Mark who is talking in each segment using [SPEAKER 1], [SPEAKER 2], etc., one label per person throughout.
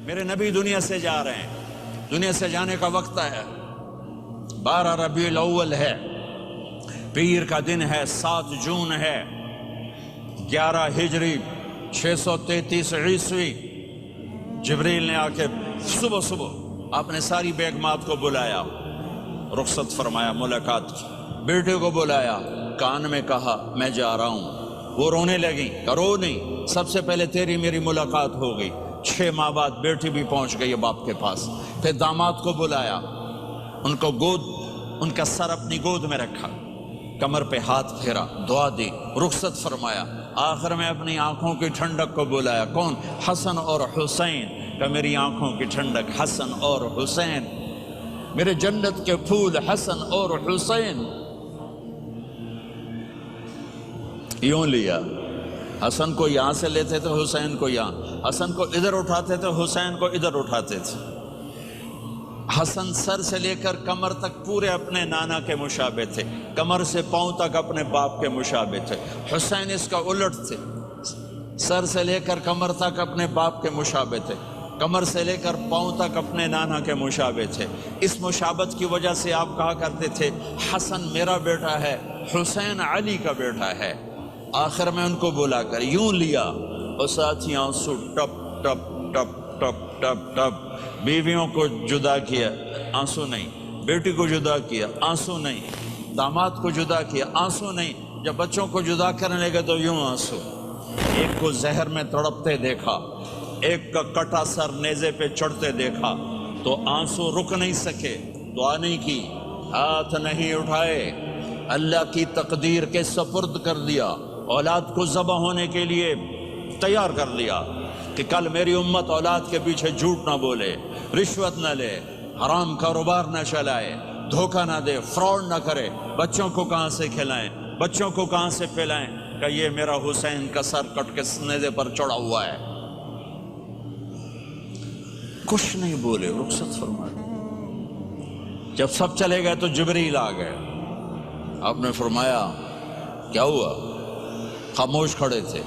[SPEAKER 1] میرے نبی دنیا سے جا رہے ہیں، دنیا سے جانے کا وقت ہے، 12 ربیع الاول ہے، پیر کا دن ہے، 7 جون ہے، 11 ہجری 633 عیسوی۔ جبریل نے آ کے صبح صبح آپ نے ساری بیگمات کو بلایا، رخصت فرمایا، ملاقات کی، بیٹے کو بلایا، کان میں کہا میں جا رہا ہوں۔ وہ رونے لگی، کرو نہیں، سب سے پہلے تیری میری ملاقات ہو گئی۔ 6 ماہ بعد بیٹی بھی پہنچ گئی باپ کے پاس۔ پھر داماد کو بلایا، ان کو ان کا سر اپنی گود میں رکھا، کمر پہ ہاتھ پھیرا، دعا دی، رخصت فرمایا۔ آخر میں اپنی آنکھوں کی ٹھنڈک کو بلایا، کون؟ حسن اور حسین، کہ میری آنکھوں کی ٹھنڈک حسن اور حسین، میرے جنت کے پھول حسن اور حسین۔ یوں لیا، حسن کو یہاں سے لیتے تھے، حسین کو یہاں، حسن کو ادھر اٹھاتے تھے، حسین کو ادھر اٹھاتے تھے۔ حسن سر سے لے کر کمر تک پورے اپنے نانا کے مشابہ تھے، کمر سے پاؤں تک اپنے باپ کے مشابہ تھے۔ حسین اس کا الٹ تھے، سر سے لے کر کمر تک اپنے باپ کے مشابہ تھے، کمر سے لے کر پاؤں تک اپنے نانا کے مشابہ تھے۔ اس مشابہت کی وجہ سے آپ کہا کرتے تھے حسن میرا بیٹا ہے، حسین علی کا بیٹا ہے۔ آخر میں ان کو بلا کر یوں لیا، اور ساتھی آنسو ٹپ ٹپ ٹپ ٹپ ٹپ ٹپ۔ بیویوں کو جدا کیا، آنسو نہیں، بیٹی کو جدا کیا، آنسو نہیں، داماد کو جدا کیا، آنسو نہیں، جب بچوں کو جدا کرنے لگے تو یوں آنسو۔ ایک کو زہر میں تڑپتے دیکھا، ایک کا کٹا سر نیزے پہ چڑھتے دیکھا تو آنسو رک نہیں سکے، دعا نہیں کی، ہاتھ نہیں اٹھائے، اللہ کی تقدیر کے سپرد کر دیا، اولاد کو ذبح ہونے کے لیے تیار کر لیا کہ کل میری امت اولاد کے پیچھے جھوٹ نہ بولے، رشوت نہ لے، حرام کاروبار نہ چلائے، دھوکہ نہ دے، فراڈ نہ کرے، بچوں کو کہاں سے کھلائیں، بچوں کو کہاں سے پلائیں، کہ یہ میرا حسین کا سر کٹ کے نیزے پر چڑھا ہوا ہے۔ کچھ نہیں بولے، رخصت فرما دی۔ جب سب چلے گئے تو جبریل آ گئے، آپ نے فرمایا کیا ہوا؟ خاموش کھڑے تھے،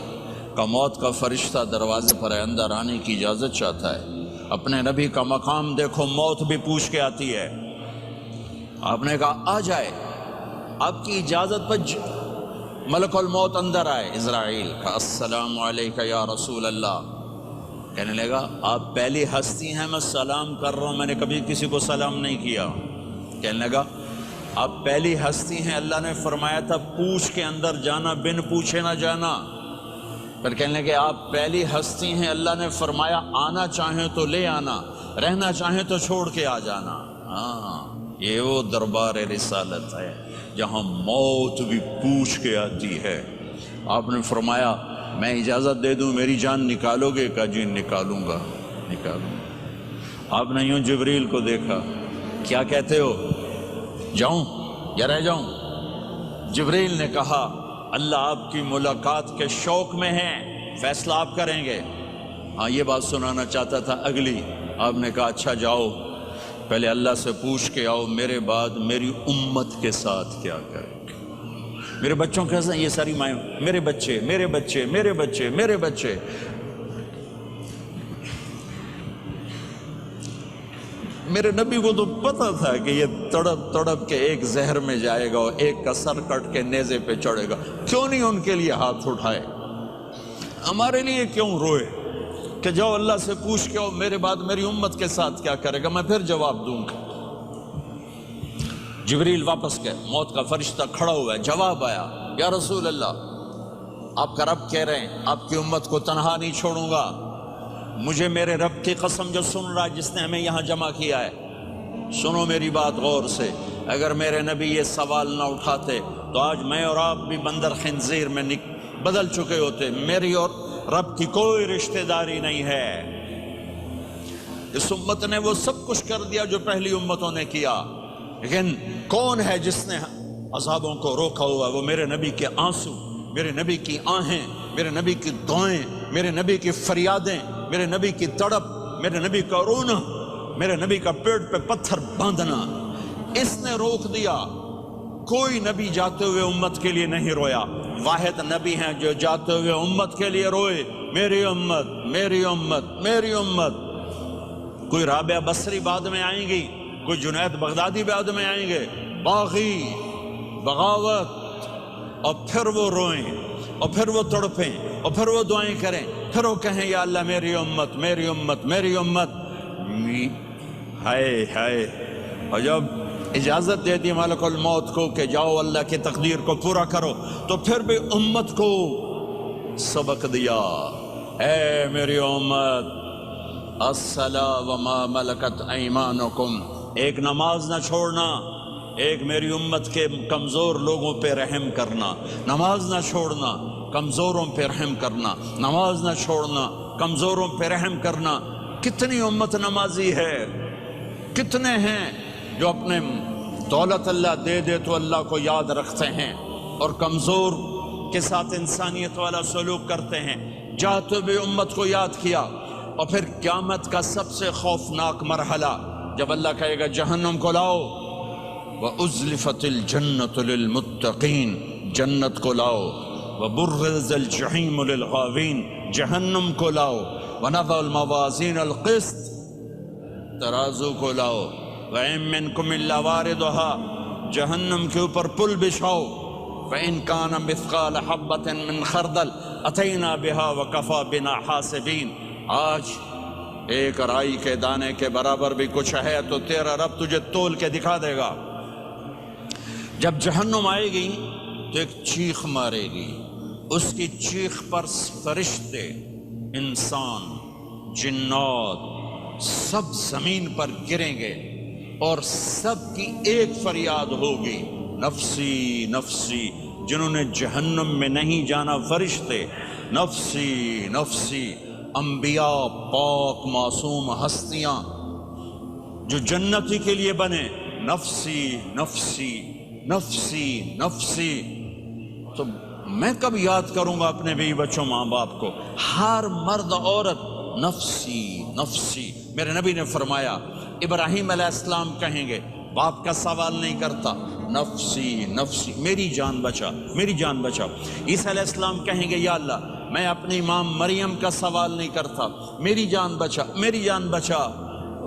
[SPEAKER 1] کہ موت کا فرشتہ دروازے پر ہے، اندر آنے کی اجازت چاہتا ہے۔ اپنے نبی کا مقام دیکھو، موت بھی پوچھ کے آتی ہے۔ آپ نے کہا آ جائے، آپ کی اجازت پر ملک الموت اندر آئے، اسرائیل کا السلام علیکہ یا رسول اللہ، کہنے لگا آپ پہلی ہستی ہیں، میں سلام کر رہا ہوں، میں نے کبھی کسی کو سلام نہیں کیا۔ کہنے لگا آپ پہلی ہستی ہیں، اللہ نے فرمایا تھا پوچھ کے اندر جانا، بن پوچھے نہ جانا۔ پھر کہنے لگے آپ پہلی ہستی ہیں، اللہ نے فرمایا آنا چاہیں تو لے آنا، رہنا چاہیں تو چھوڑ کے آ جانا۔ ہاں، یہ وہ دربار رسالت ہے جہاں موت بھی پوچھ کے آتی ہے۔ آپ نے فرمایا میں اجازت دے دوں میری جان نکالو گے؟ کہا جی نکالوں گا، نکالوں گا۔ آپ نے یوں جبریل کو دیکھا، کیا کہتے ہو، جاؤں یا رہ جاؤں؟ جبریل نے کہا اللہ آپ کی ملاقات کے شوق میں ہے، فیصلہ آپ کریں گے۔ ہاں یہ بات سنانا چاہتا تھا اگلی۔ آپ نے کہا اچھا جاؤ، پہلے اللہ سے پوچھ کے آؤ میرے بعد میری امت کے ساتھ کیا کریں گے، میرے بچوں کے ساتھ۔ یہ ساری مائیں میرے بچے میرے بچے میرے بچے میرے بچے۔ میرے نبی کو تو پتہ تھا کہ یہ تڑپ تڑپ کے ایک زہر میں جائے گا اور ایک کا سر کٹ کے نیزے پہ چڑھے گا، کیوں نہیں ان کے لیے ہاتھ اٹھائے؟ ہمارے لیے کیوں روئے کہ جاؤ اللہ سے پوچھ کے آؤ میرے بعد میری امت کے ساتھ کیا کرے گا، میں پھر جواب دوں گا۔ جبریل واپس گئے، موت کا فرشتہ کھڑا ہوا ہے، جواب آیا یا رسول اللہ آپ کا رب کہہ رہے ہیں آپ کی امت کو تنہا نہیں چھوڑوں گا، مجھے میرے رب کی قسم جو سن رہا ہے جس نے ہمیں یہاں جمع کیا ہے، سنو میری بات غور سے، اگر میرے نبی یہ سوال نہ اٹھاتے تو آج میں اور آپ بھی بندر خنزیر میں بدل چکے ہوتے۔ میری اور رب کی کوئی رشتہ داری نہیں ہے، اس امت نے وہ سب کچھ کر دیا جو پہلی امتوں نے کیا، لیکن کون ہے جس نے عذابوں کو روکا ہوا؟ وہ میرے نبی کے آنسو، میرے نبی کی آہیں، میرے نبی کی دعائیں، میرے نبی کی فریادیں، میرے نبی کی تڑپ، میرے نبی کا رونا، میرے نبی کا پیٹ پہ پتھر باندھنا، اس نے روک دیا۔ کوئی نبی جاتے ہوئے امت کے لیے نہیں رویا، واحد نبی ہیں جو جاتے ہوئے امت کے لیے روئے، میری امت میری امت میری امت۔ کوئی رابعہ بصری بعد میں آئیں گی، کوئی جنید بغدادی بعد میں آئیں گے، باغی، بغاوت، اور پھر وہ روئیں، اور پھر وہ تڑپیں، اور پھر وہ دعائیں کریں، پھر وہ کہیں یا اللہ میری امت، میری امت، میری امت۔ ہائے ہائے، اور جب اجازت دے دی ملک الموت کو کہ جاؤ اللہ کی تقدیر کو پورا کرو، تو پھر بھی امت کو سبق دیا، اے میری امت، الصلاۃ وما ملکت ایمانکم، ایک نماز نہ چھوڑنا، ایک میری امت کے کمزور لوگوں پہ رحم کرنا، نماز نہ چھوڑنا، کمزوروں پہ رحم کرنا، نماز نہ چھوڑنا، کمزوروں پہ رحم کرنا۔ کتنی امت نمازی ہے، کتنے ہیں جو اپنے دولت اللہ دے دے تو اللہ کو یاد رکھتے ہیں اور کمزور کے ساتھ انسانیت والا سلوک کرتے ہیں، جاتے بھی امت کو یاد کیا۔ اور پھر قیامت کا سب سے خوفناک مرحلہ جب اللہ کہے گا جہنم کو لاؤ، وَأُزْلِفَتِ الْجَنَّةُ لِلْمُتَّقِينَ، جنت کو لاؤ، وَبُرِّزَ الْجَحِيمُ لِلْغَاوِينَ، جہنم کو لاؤ، وَنَضَعُ الْمَوَازِينَ الْقِسْطَ، ترازو کو لاؤ، وَإِن مِّنكُمْ إِلَّا وَارِدُهَا، جہنم کے اوپر پل بچھاؤ، وَإِن كَانَ مِثْقَالَ حَبَّةٍ مِّنْ خَرْدَلٍ أَتَيْنَا بِهَا وَكَفَىٰ بِنَا حَاسِبِينَ۔ آج ایک رائی کے دانے کے برابر بھی کچھ ہے تو تیرا رب تجھے تول کے دکھا دے گا۔ جب جہنم آئے گی تو ایک چیخ مارے گی، اس کی چیخ پر فرشتے، انسان، جنات سب زمین پر گریں گے اور سب کی ایک فریاد ہوگی، نفسی نفسی۔ جنہوں نے جہنم میں نہیں جانا فرشتے، نفسی نفسی۔ انبیاء، پاک معصوم ہستیاں جو جنتی کے لیے بنے، نفسی نفسی نفسی نفسی۔ تو میں کب یاد کروں گا اپنے بیوی بچوں، ماں باپ کو؟ ہر مرد عورت نفسی نفسی۔ میرے نبی نے فرمایا، ابراہیم علیہ السلام کہیں گے، باپ کا سوال نہیں کرتا، نفسی نفسی، میری جان بچا، میری جان بچا۔ عیسیٰ علیہ السلام کہیں گے، یا اللہ میں اپنی ماں مریم کا سوال نہیں کرتا، میری جان بچا، میری جان بچا۔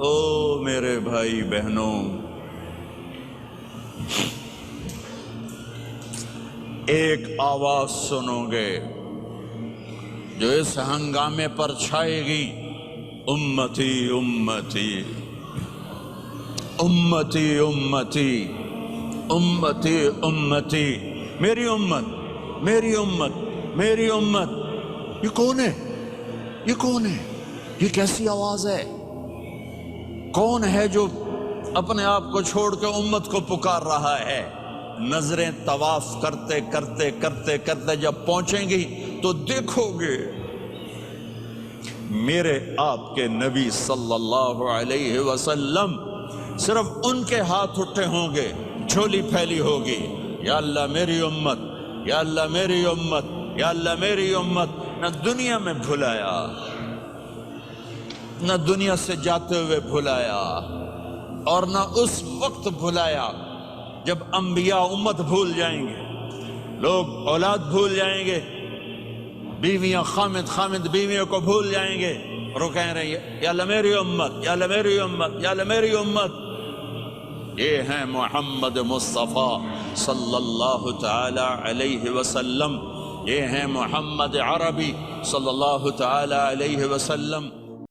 [SPEAKER 1] او میرے بھائی بہنوں، ایک آواز سنو گے جو اس ہنگامے پر چھائے گی، امتی امتی امتی امتی امتی امتی، میری امت، میری امت، میری امت۔ یہ کون ہے؟ یہ کون ہے؟ یہ کیسی آواز ہے؟ کون ہے جو اپنے آپ کو چھوڑ کے امت کو پکار رہا ہے؟ نظریں طواف کرتے کرتے کرتے کرتے جب پہنچیں گی تو دیکھو گے میرے آپ کے نبی صلی اللہ علیہ وسلم، صرف ان کے ہاتھ اٹھے ہوں گے، جھولی پھیلی ہوگی، یا اللہ میری امت، یا اللہ میری امت، یا اللہ میری امت۔ نہ دنیا میں بھلایا، نہ دنیا سے جاتے ہوئے بھلایا، اور نہ اس وقت بھلایا جب انبیاء امت بھول جائیں گے، لوگ اولاد بھول جائیں گے، بیویاں خامد خامد بیویوں کو بھول جائیں گے، اور وہ کہہ رہے ہیں یا اللہ میری امت، یا اللہ میری امت، یا اللہ میری امت۔ یہ ہیں محمد مصطفیٰ صلی اللہ تعالی علیہ وسلم، یہ ہیں محمد عربی صلی اللہ تعالی علیہ وسلم۔